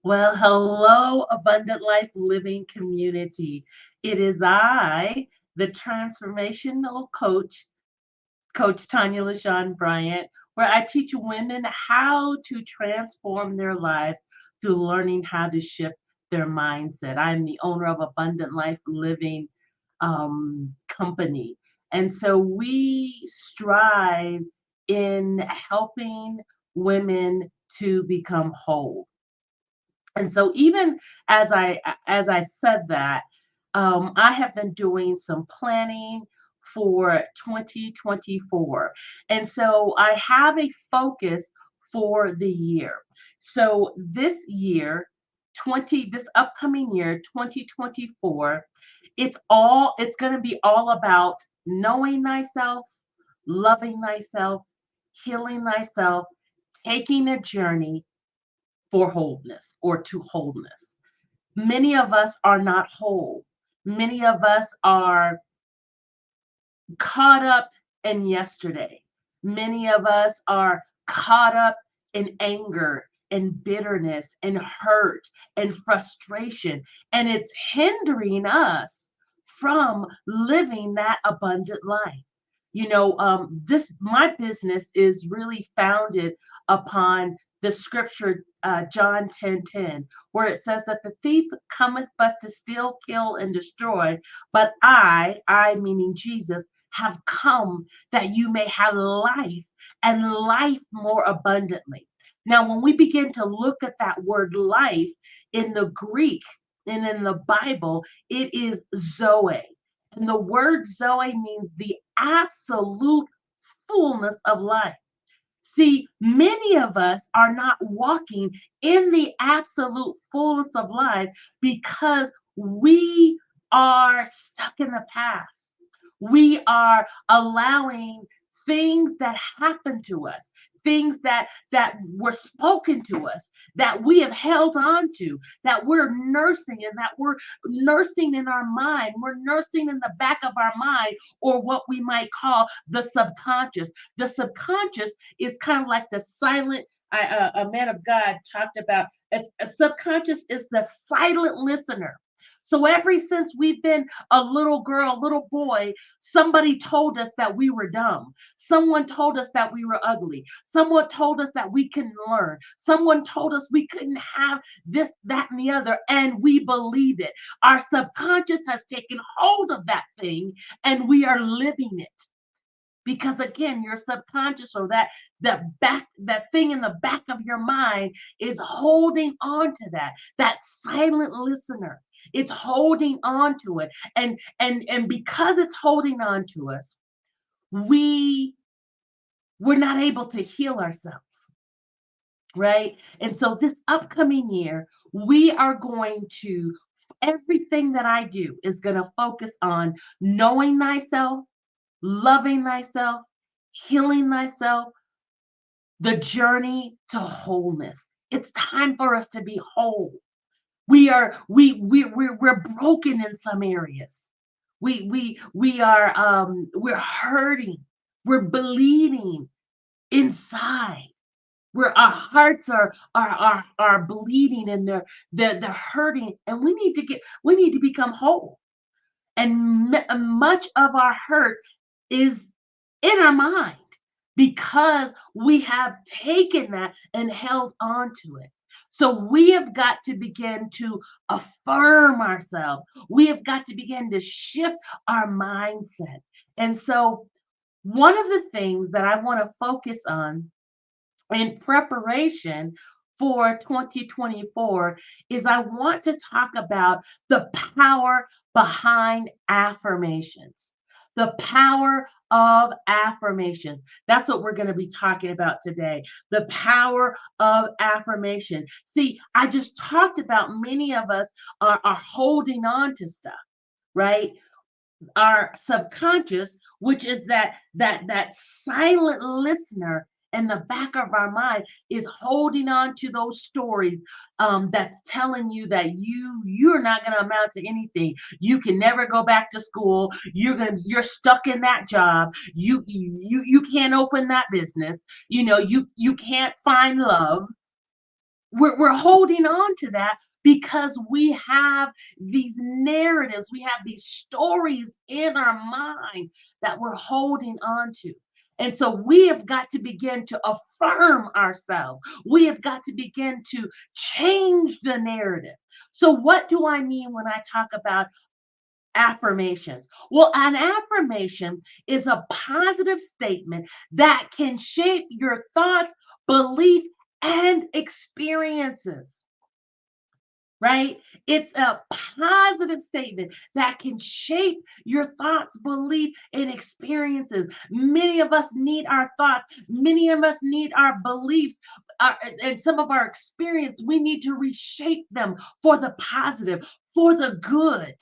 Well, hello, Abundant Life Living Community. It is I, the transformational Coach Tonya Bryant, where I teach women how to transform their lives through learning how to shift their mindset. I'm the owner of Abundant Life Living Company. And so we strive in helping women to become whole. And so even as I said that, I have been doing some planning for 2024. And so I have a focus for the year. So this upcoming year, 2024, it's going to be all about knowing thyself, loving thyself, healing thyself, taking a journey for wholeness or to wholeness. Many of us are not whole. Many of us are caught up in yesterday. Many of us are caught up in anger and bitterness and hurt and frustration. And it's hindering us from living that abundant life. This my business is really founded upon the scripture John 10:10, where it says that the thief cometh but to steal, kill, and destroy, but I meaning Jesus, have come that you may have life and life more abundantly. Now, when we begin to look at that word life in the Greek and in the Bible, it is Zoe. And the word Zoe means the absolute fullness of life. See, many of us are not walking in the absolute fullness of life because we are stuck in the past. We are allowing things that happen to us, things that were spoken to us, that we have held on to, that we're nursing and that we're nursing in our mind. We're nursing in the back of our mind, or what we might call the subconscious. The subconscious is kind of like the silent, a man of God talked about, a subconscious is the silent listener. So ever since we've been a little girl, a little boy, somebody told us that we were dumb. Someone told us that we were ugly. Someone told us that we couldn't learn. Someone told us we couldn't have this, that, and the other, and we believe it. Our subconscious has taken hold of that thing, and we are living it. Because again, your subconscious, or that thing in the back of your mind, is holding on to that silent listener. It's holding on to it. And because it's holding on to us, we're not able to heal ourselves, right? And so this upcoming year, we are going to, everything that I do is going to focus on knowing thyself, loving thyself, healing thyself, the journey to wholeness. It's time for us to be whole. We're broken in some areas. We're hurting. We're bleeding inside. Where our hearts are bleeding, and they're hurting, and we need to become whole. And much of our hurt is in our mind because we have taken that and held on to it. So we have got to begin to affirm ourselves. We have got to begin to shift our mindset. And so one of the things that I want to focus on in preparation for 2024 is I want to talk about the power behind affirmations. The power of affirmations. That's what we're going to be talking about today. The power of affirmation. See, I just talked about many of us are holding on to stuff, right? Our subconscious, which is that silent listener in the back of our mind, is holding on to those stories, that's telling you that you're not going to amount to anything. You can never go back to school. You're stuck in that job. You can't open that business. You can't find love. We're holding on to that because we have these narratives, we have these stories in our mind that we're holding on to. And so we have got to begin to affirm ourselves. We have got to begin to change the narrative. So, what do I mean when I talk about affirmations? Well, an affirmation is a positive statement that can shape your thoughts, belief, and experiences, right? It's a positive statement that can shape your thoughts, belief, and experiences. Many of us need our thoughts, many of us need our beliefs, and some of our experience. We need to reshape them for the positive, for the good,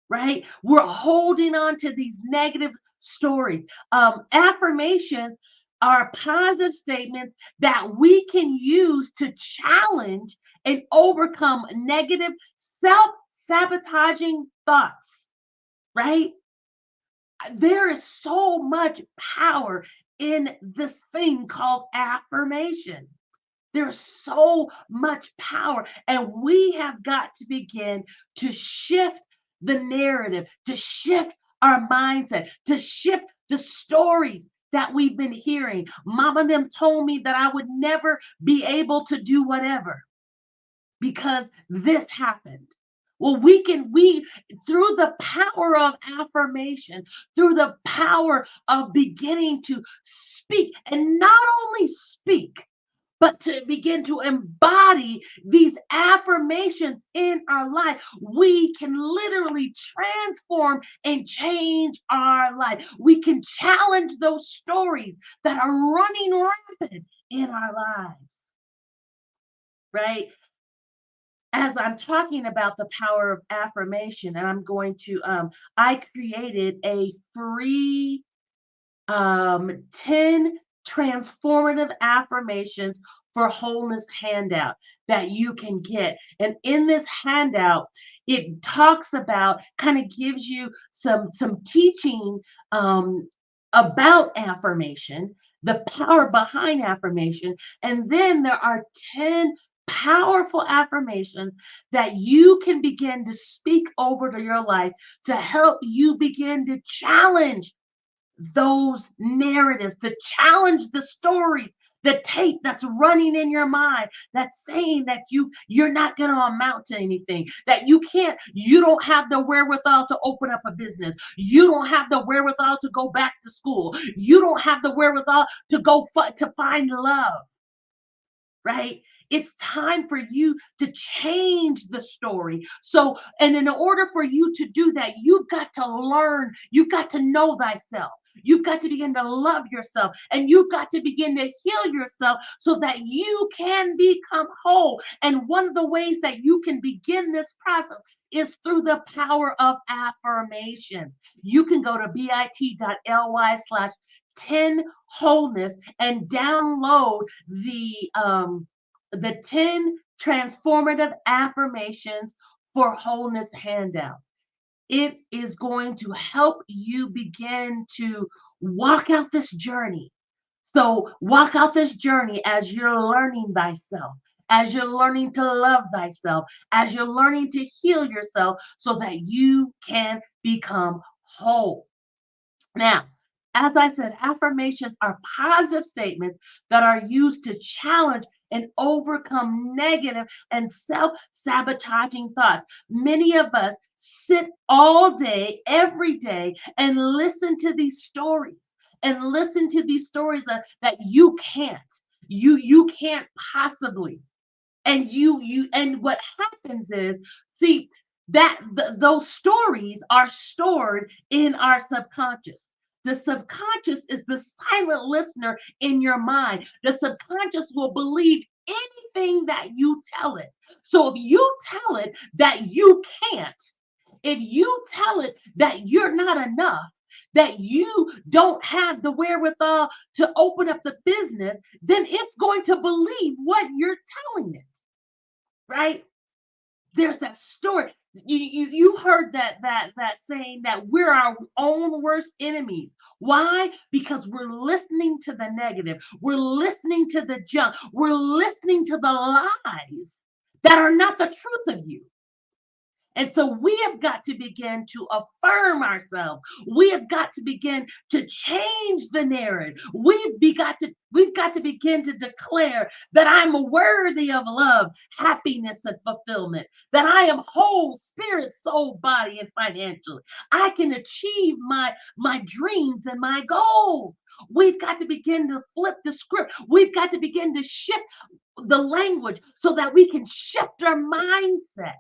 right? We're holding on to these negative stories. Affirmations are positive statements that we can use to challenge and overcome negative self sabotaging thoughts, right? There is so much power in this thing called affirmation. There's so much power, and we have got to begin to shift the narrative, to shift our mindset, to shift the stories that we've been hearing. Mama them told me that I would never be able to do whatever because this happened. Well, we through the power of affirmation, through the power of beginning to speak, and not only speak, but to begin to embody these affirmations in our life, we can literally transform and change our life. We can challenge those stories that are running rampant in our lives, right? As I'm talking about the power of affirmation, and I'm going to, I created a free 10 transformative affirmations for wholeness handout that you can get. And in this handout, it talks about, kind of gives you some teaching about affirmation, the power behind affirmation. And then there are 10 powerful affirmations that you can begin to speak over to your life to help you begin to challenge those narratives, to challenge the story, the tape that's running in your mind that's saying that you're not going to amount to anything, that you don't have the wherewithal to open up a business, you don't have the wherewithal to go back to school, you don't have the wherewithal to to find love, right? It's time for you to change the story. So, and in order for you to do that, you've got to learn, you've got to know thyself. You've got to begin to love yourself, and you've got to begin to heal yourself so that you can become whole. And one of the ways that you can begin this process is through the power of affirmation. You can go to bit.ly/10 wholeness and download the 10 transformative affirmations for wholeness handout. It is going to help you begin to walk out this journey. So, walk out this journey as you're learning thyself, as you're learning to love thyself, as you're learning to heal yourself so that you can become whole. Now, as I said, affirmations are positive statements that are used to challenge and overcome negative and self sabotaging thoughts. Many of us sit all day, every day, and listen to these stories and listen to these stories that you can't. You can't possibly. And what happens is, see, those stories are stored in our subconscious. The subconscious is the silent listener in your mind. The subconscious will believe anything that you tell it. So if you tell it that you can't, if you tell it that you're not enough, that you don't have the wherewithal to open up the business, then it's going to believe what you're telling it, right? There's that story. You heard that saying that we're our own worst enemies. Why? Because we're listening to the negative. We're listening to the junk. We're listening to the lies that are not the truth of you. And so we have got to begin to affirm ourselves. We have got to begin to change the narrative. We've got to begin to declare that I'm worthy of love, happiness, and fulfillment. That I am whole, spirit, soul, body, and financially. I can achieve my dreams and my goals. We've got to begin to flip the script. We've got to begin to shift the language so that we can shift our mindset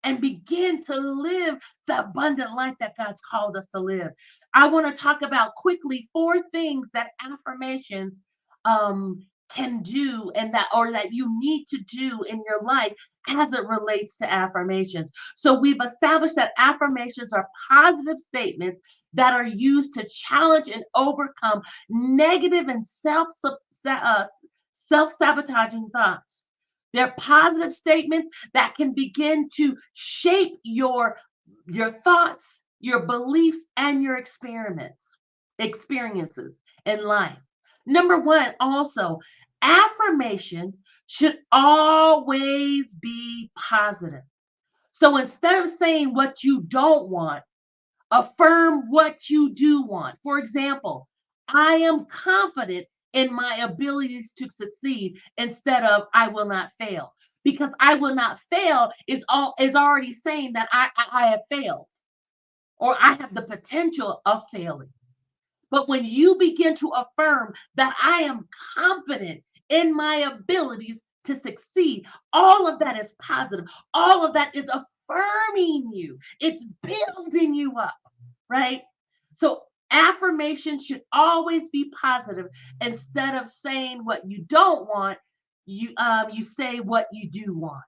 and begin to live the abundant life that God's called us to live. I want to talk about quickly 4 things that affirmations can do, and that you need to do in your life as it relates to affirmations. So we've established that affirmations are positive statements that are used to challenge and overcome negative and self-sabotaging thoughts. They're positive statements that can begin to shape your thoughts, your beliefs, and your experiences in life. Number 1, also, affirmations should always be positive. So instead of saying what you don't want, affirm what you do want. For example, I am confident in my abilities to succeed instead of I will not fail. Because I will not fail is already saying that I have failed or I have the potential of failing. But when you begin to affirm that I am confident in my abilities to succeed, all of that is positive. All of that is affirming you. It's building you up, right? So affirmation should always be positive. Instead of saying what you don't want, you say what you do want,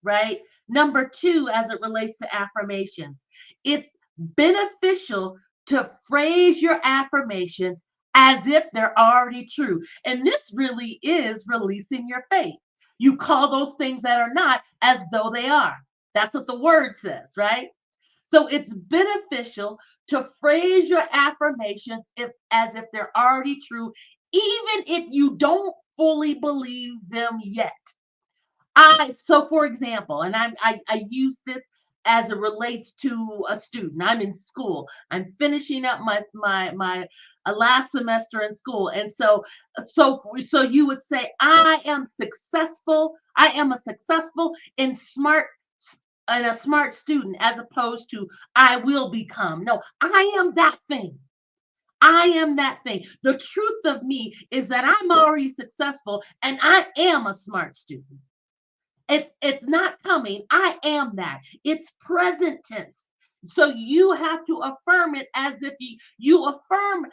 right? Number 2, as it relates to affirmations, it's beneficial to phrase your affirmations as if they're already true. And this really is releasing your faith. You call those things that are not as though they are. That's what the word says, right? So it's beneficial to phrase your affirmations as if they're already true, even if you don't fully believe them yet. So for example, and I use this as it relates to a student. I'm in school. I'm finishing up my last semester in school, and so you would say, I am successful. I am a successful and a smart student, as opposed to I will become. No, I am that thing. I am that thing. The truth of me is that I'm already successful and I am a smart student. It's not coming. I am that. It's present tense. So you have to affirm it as if you affirm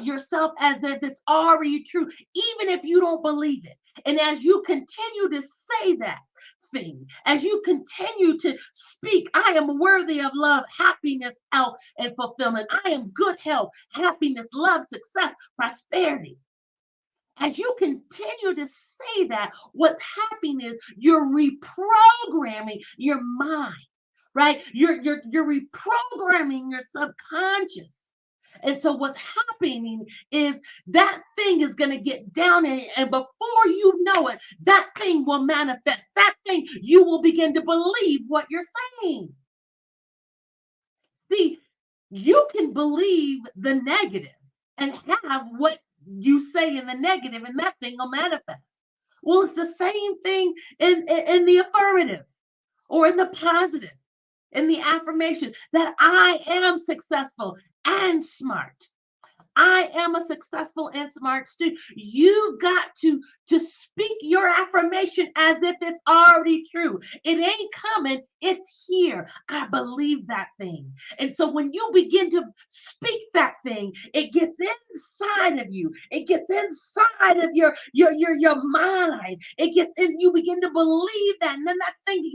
yourself as if it's already true, even if you don't believe it. And as you continue to say that thing, as you continue to speak, I am worthy of love, happiness, health, and fulfillment. I am good health, happiness, love, success, prosperity. As you continue to say that, what's happening is you're reprogramming your mind, right? You're reprogramming your subconscious. And so what's happening is that thing is going to get down in it, and before you know it, that thing will manifest. That thing, you will begin to believe what you're saying. See, you can believe the negative and have what you say in the negative, and that thing will manifest. Well, it's the same thing in the affirmative or in the positive, in the affirmation that I am successful and smart. I am a successful and smart student. You've got to speak your affirmation as if it's already true. It ain't coming, it's here. I believe that thing. And so when you begin to speak that thing, it gets inside of you. It gets inside of your mind. It gets in, you begin to believe that, and then that thing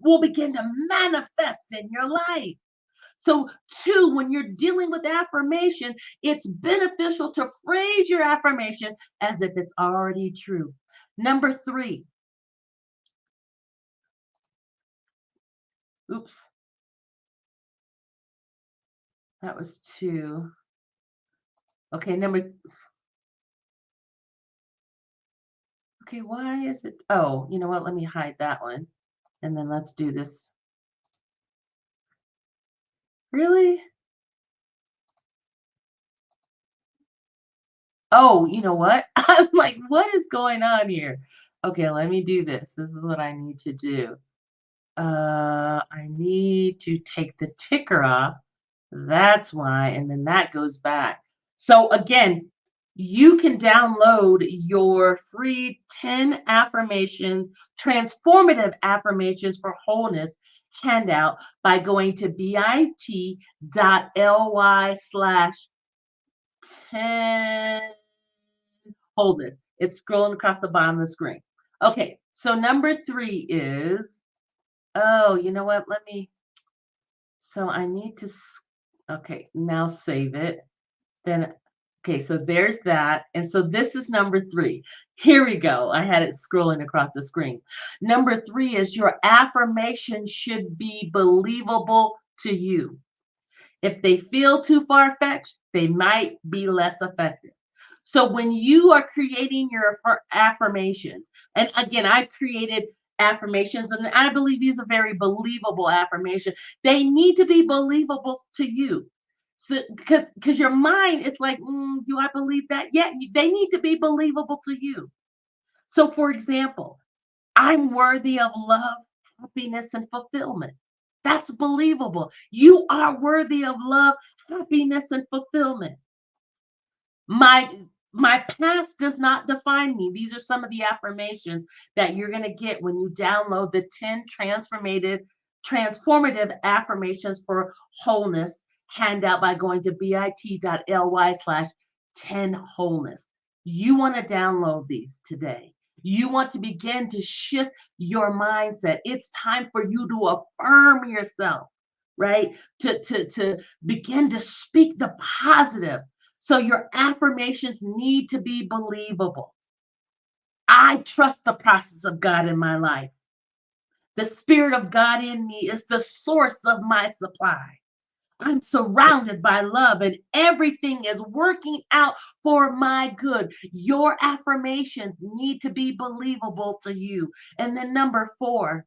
will begin to manifest in your life. So, 2, when you're dealing with affirmation, it's beneficial to phrase your affirmation as if it's already true. Number 3, Oops, that was two. Okay, okay, why is it? Oh, you know what? Let me hide that one. And then let's do this. Really? Oh, you know what? I'm like, what is going on here? Okay, let me do this. This is what I need to do. I need to take the ticker off. That's why, and then that goes back. So again, you can download your free 10 affirmations, transformative affirmations for wholeness handout by going to bit.ly/10 wholeness. It's scrolling across the bottom of the screen. Okay, so number 3 is, oh, you know what? So I need to, okay, now save it. Then, okay, so there's that. And so this is number 3. Here we go. I had it scrolling across the screen. Number 3 is your affirmation should be believable to you. If they feel too far-fetched, they might be less effective. So when you are creating your affirmations, and again, I created affirmations, and I believe these are very believable affirmations. They need to be believable to you. So, because your mind is like, do I believe that? Yeah, they need to be believable to you. So, for example, I'm worthy of love, happiness, and fulfillment. That's believable. You are worthy of love, happiness, and fulfillment. My my past does not define me. These are some of the affirmations that you're going to get when you download the 10 transformative affirmations for wholeness handout by going to bit.ly/10 wholeness. You want to download these today. You want to begin to shift your mindset. It's time for you to affirm yourself, right? To begin to speak the positive. So your affirmations need to be believable. I trust the process of God in my life. The Spirit of God in me is the source of my supply. I'm surrounded by love and everything is working out for my good. Your affirmations need to be believable to you. And then number 4,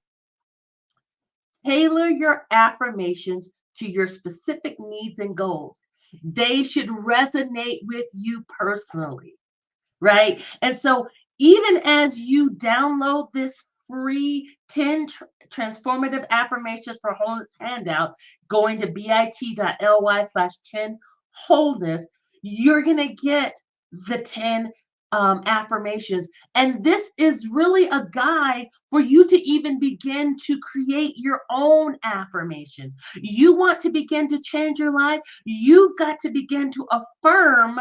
tailor your affirmations to your specific needs and goals. They should resonate with you personally, right? And so, even as you download this free 10 transformative affirmations for wholeness handout, going to bit.ly/10 wholeness, you're going to get the 10 affirmations. And this is really a guide for you to even begin to create your own affirmations. You want to begin to change your life, you've got to begin to affirm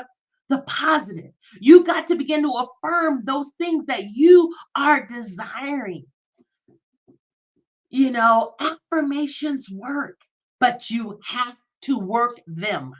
the positive. You got to begin to affirm those things that you are desiring. Affirmations work, but you have to work them,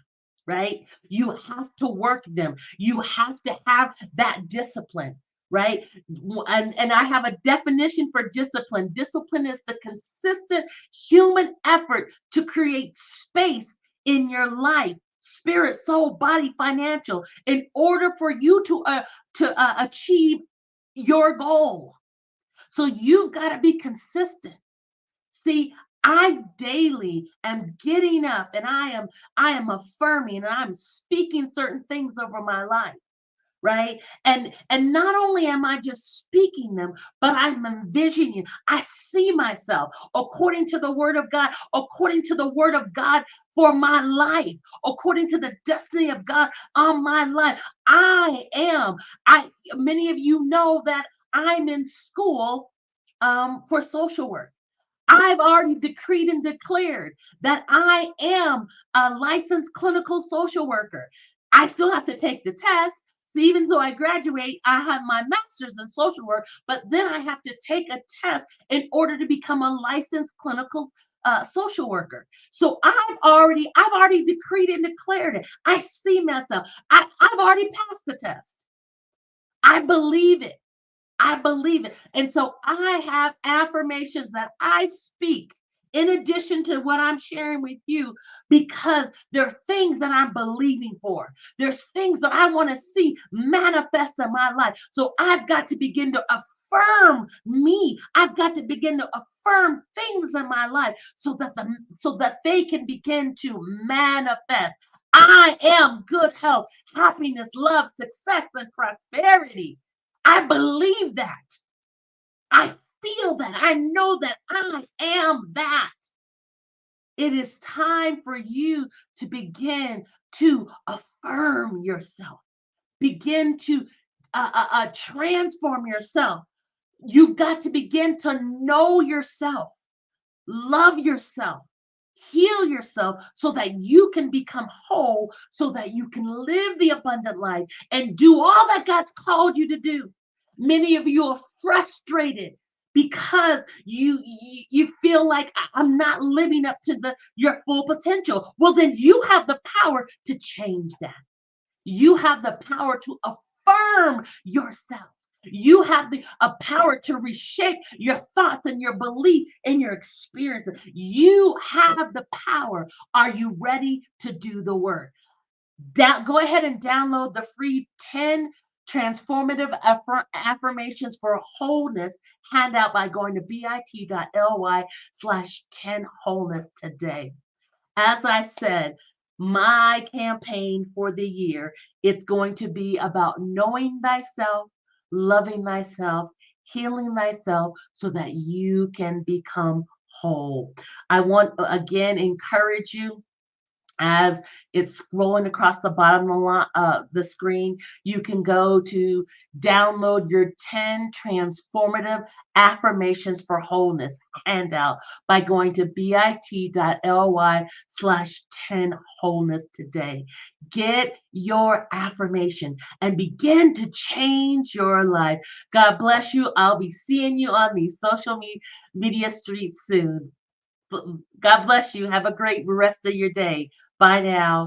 right? You have to work them. You have to have that discipline, right? And I have a definition for discipline. Discipline is the consistent human effort to create space in your life, spirit, soul, body, financial, in order for you to achieve your goal. So you've got to be consistent. See, I daily am getting up and I am affirming and I'm speaking certain things over my life, right? And not only am I just speaking them, but I'm envisioning. I see myself according to the word of God, according to the word of God for my life, according to the destiny of God on my life. I many of you know that I'm in school for social work. I've already decreed and declared that I am a licensed clinical social worker. I still have to take the test. So even though I graduate, I have my master's in social work, but then I have to take a test in order to become a licensed clinical social worker. So I've already decreed and declared it. I see myself. I've already passed the test. I believe it. I believe it. And so I have affirmations that I speak in addition to what I'm sharing with you, because there are things that I'm believing for. There's things that I want to see manifest in my life. So I've got to begin to affirm me. I've got to begin to affirm things in my life so that they can begin to manifest. I am good health, happiness, love, success, and prosperity. I believe that. I feel that. I know that I am that. It is time for you to begin to affirm yourself, begin to transform yourself. You've got to begin to know yourself, love yourself, heal yourself so that you can become whole, so that you can live the abundant life and do all that God's called you to do. Many of you are frustrated because you feel like I'm not living up to your full potential. Well, then you have the power to change that. You have the power to affirm yourself. You have the power to reshape your thoughts and your belief and your experiences. You have the power. Are you ready to do the work? Go ahead and download the free 10 transformative affirmations for wholeness handout by going to bit.ly/10 wholeness today. As I said, my campaign for the year, it's going to be about knowing thyself, loving thyself, healing thyself so that you can become whole. I want to again encourage you as it's scrolling across the bottom of the screen. You can go to download your 10 transformative affirmations for wholeness handout by going to bit.ly/10 wholeness today. Get your affirmation and begin to change your life. God bless you. I'll be seeing you on these social media streets soon. God bless you. Have a great rest of your day. Bye now.